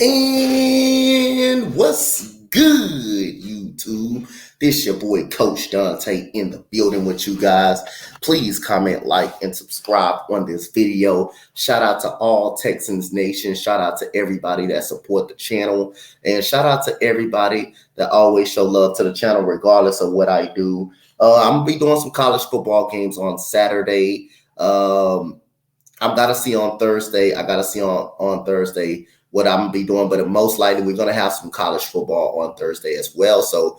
And what's good, YouTube? This your boy Coach Dante in the building with you guys. Please comment, like, and subscribe on this video. Shout out to all Texans Nation. Shout out to everybody that support the channel. And shout out to everybody that always show love to the channel regardless of what I do. I'm going to be doing some college football games on Saturday. I'm gotta see on Thursday. I gotta see on Thursday what I'm gonna be doing, but most likely we're gonna have some college football on Thursday as well. So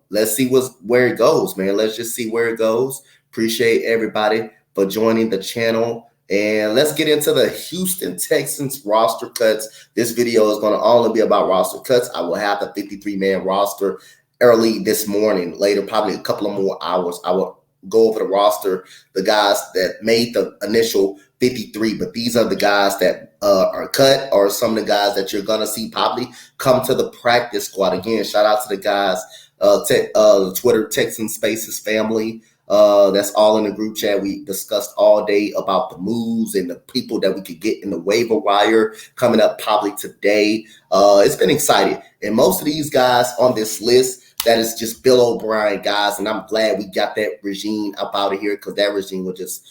let's see where it goes, man. Let's just see where it goes. Appreciate everybody for joining the channel. And let's get into the Houston Texans roster cuts. This video is going to only be about roster cuts. I will have the 53-man roster early this morning. Later, probably a couple of more hours, I will go over the roster, the guys that made the initial 53, but these are the guys that are cut, or some of the guys that you're going to see probably come to the practice squad. Again, shout out to the guys, the Twitter Texans Spaces family. That's all in the group chat. We discussed all day about the moves and the people that we could get in the waiver wire coming up probably today. It's been exciting. And most of these guys on this list, that is just Bill O'Brien guys, and I'm glad we got that regime up out of here, because that regime was just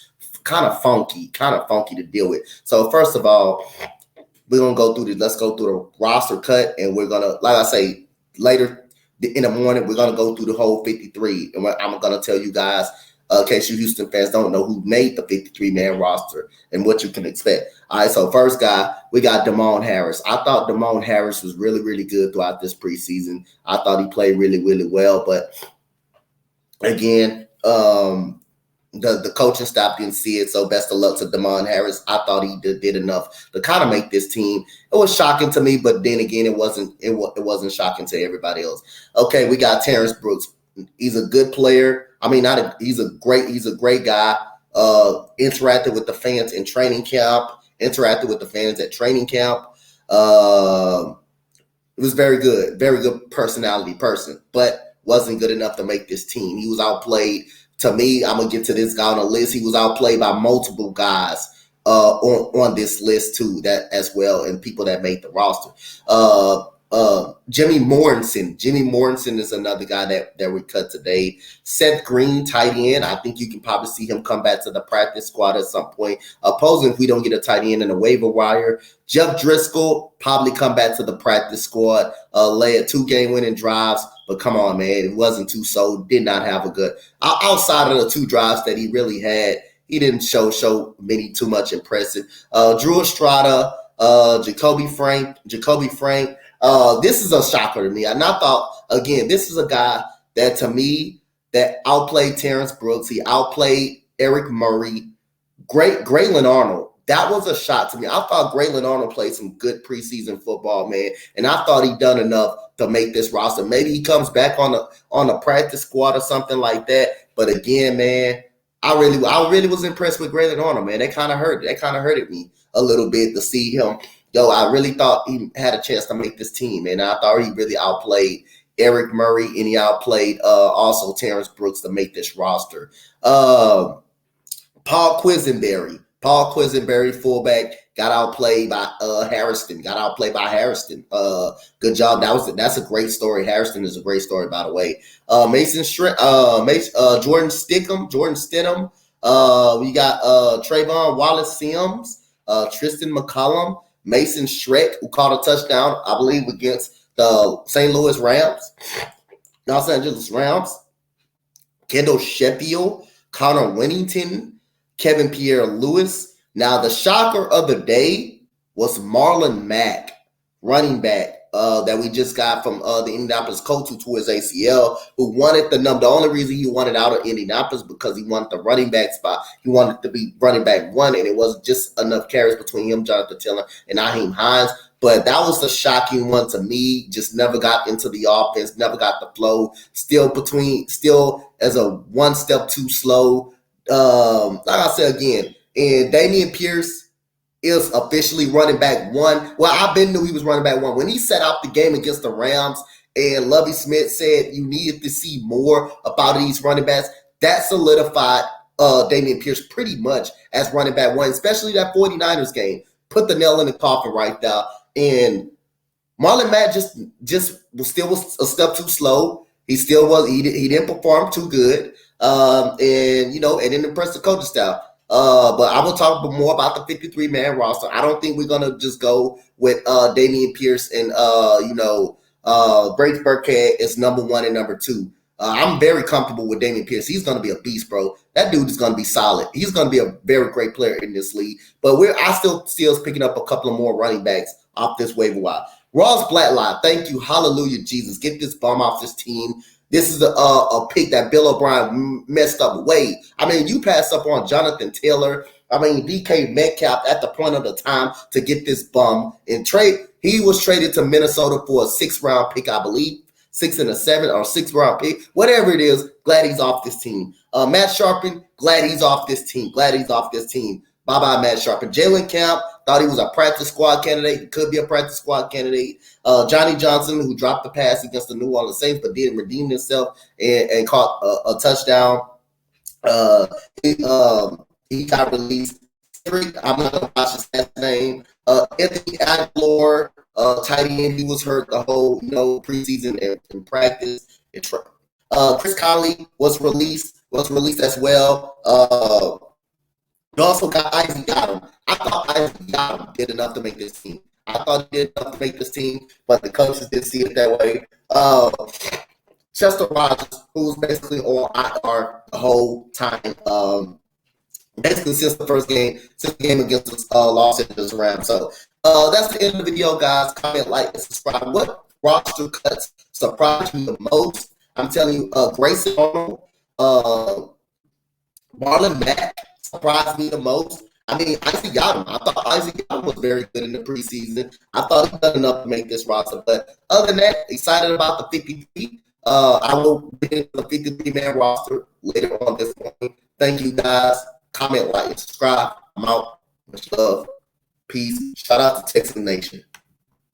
kind of funky to deal with. So first of all, we're gonna go through this. Let's go through the roster cut, and we're gonna, like I say, later in the morning, we're gonna go through the whole 53, and I'm gonna tell you guys, in case you Houston fans don't know, who made the 53-man roster and what you can expect. All right, so first guy, we got Damone Harris. I thought Damone Harris was really, really good throughout this preseason. I thought he played really, really well. But again, the coaching staff didn't see it, so best of luck to Damone Harris. I thought he did enough to kind of make this team. It was shocking to me, but then again, it wasn't shocking to everybody else. Okay, we got Terrence Brooks. He's a good player. I mean, he's a great guy. Interacted with the fans in training camp. Interacted with the fans at training camp. It was very good personality person, but wasn't good enough to make this team. He was outplayed. To me, I'm gonna get to this guy on the list. He was outplayed by multiple guys on this list too, that as well, and people that made the roster. Jimmy Morrison is another guy that we cut today. Seth Green, tight end. I think you can probably see him come back to the practice squad at some point. Opposing if we don't get a tight end in the waiver wire. Jeff Driscoll probably come back to the practice squad. Led 2 game-winning drives, but come on, man, it wasn't too did not have a good outside of the 2 drives that he really had. He didn't show many too much impressive. Drew Estrada, Jacoby Frank. This is a shocker to me. And I thought, again, this is a guy that, to me, that outplayed Terrence Brooks. He outplayed Eric Murray. Grayland Arnold. That was a shot to me. I thought Grayland Arnold played some good preseason football, man. And I thought he'd done enough to make this roster. Maybe he comes back on the practice squad or something like that. But again, man, I really was impressed with Grayland Arnold, man. That kind of hurted me a little bit to see him. I really thought he had a chance to make this team, and I thought he really outplayed Eric Murray, and he outplayed also Terrence Brooks to make this roster. Paul Quisenberry, fullback, got outplayed by Harrison. Good job. That's a great story. Harrison is a great story, by the way. Jordan Stidham. We got Trayvon Wallace-Sims, Tristan McCollum, Mason Schreck, who caught a touchdown, I believe, against the Los Angeles Rams. Kendall Sheffield, Connor Winnington, Kevin Pierre-Louis. Now, the shocker of the day was Marlon Mack, running back, that we just got from the Indianapolis Colts, who tore his ACL, who wanted the number. The only reason he wanted out of Indianapolis because he wanted the running back spot. He wanted to be running back 1, and it wasn't just enough carries between him, Jonathan Taylor, and Nyheim Hines. But that was the shocking one to me. Just never got into the offense, never got the flow. Still as a one step too slow. Like I said again, and Dameon Pierce is officially running back 1. Well, I've been knew he was running back 1. When he set out the game against the Rams and Lovie Smith said you needed to see more about these running backs, that solidified Dameon Pierce pretty much as running back 1, especially that 49ers game. Put the nail in the coffin right there. And Marlon Mack just was a step too slow. He still was he didn't perform too good. And and didn't impress the coaching staff. But I will talk more about the 53-man roster. I don't think we're gonna just go with Dameon Pierce and Brady Burkhead is number one and number two. I'm very comfortable with Dameon Pierce. He's going to be a beast, bro. That dude is going to be solid. He's going to be a very great player in this league. But I still see us picking up a couple of more running backs off this waiver wire. Ross Blacklock, thank you. Hallelujah, Jesus. Get this bum off this team. This is a pick that Bill O'Brien messed up way. I mean, you passed up on Jonathan Taylor. I mean, DK Metcalf at the point of the time to get this bum in trade. He was traded to Minnesota for a 6th-round pick, I believe. 6 and a 7 or 6th-round pick, whatever it is. Glad he's off this team. Matt Sharpen, glad he's off this team. Glad he's off this team. Bye-bye, Matt Sharpen. Jalen Camp, thought he was a practice squad candidate. He could be a practice squad candidate. Johnny Johnson, who dropped the pass against the New Orleans Saints, but did redeem himself and caught a touchdown. He got released. I'm not going to watch his last name. Anthony Aguilar, tight end, he was hurt the whole preseason and practice. Chris Conley was released as well. You also got Isaac Yadam. I thought Isaac Yadam did enough to make this team. But the coaches didn't see it that way. Chester Rogers, who was basically on IR the whole time. Basically since the game against the Los Angeles Rams. So that's the end of the video, guys. Comment, like, and subscribe. What roster cuts surprised you the most? I'm telling you, Grayson Arnold, Marlon Mack surprised me the most. I mean, Isaac Yadam. I thought Isaac Yadam was very good in the preseason. I thought he done enough to make this roster. But other than that, excited about the 53. I will get into the 53-man roster later on this morning. Thank you, guys. Comment, like, and subscribe. I'm out. Much love. Peace. Shout out to Texas Nation.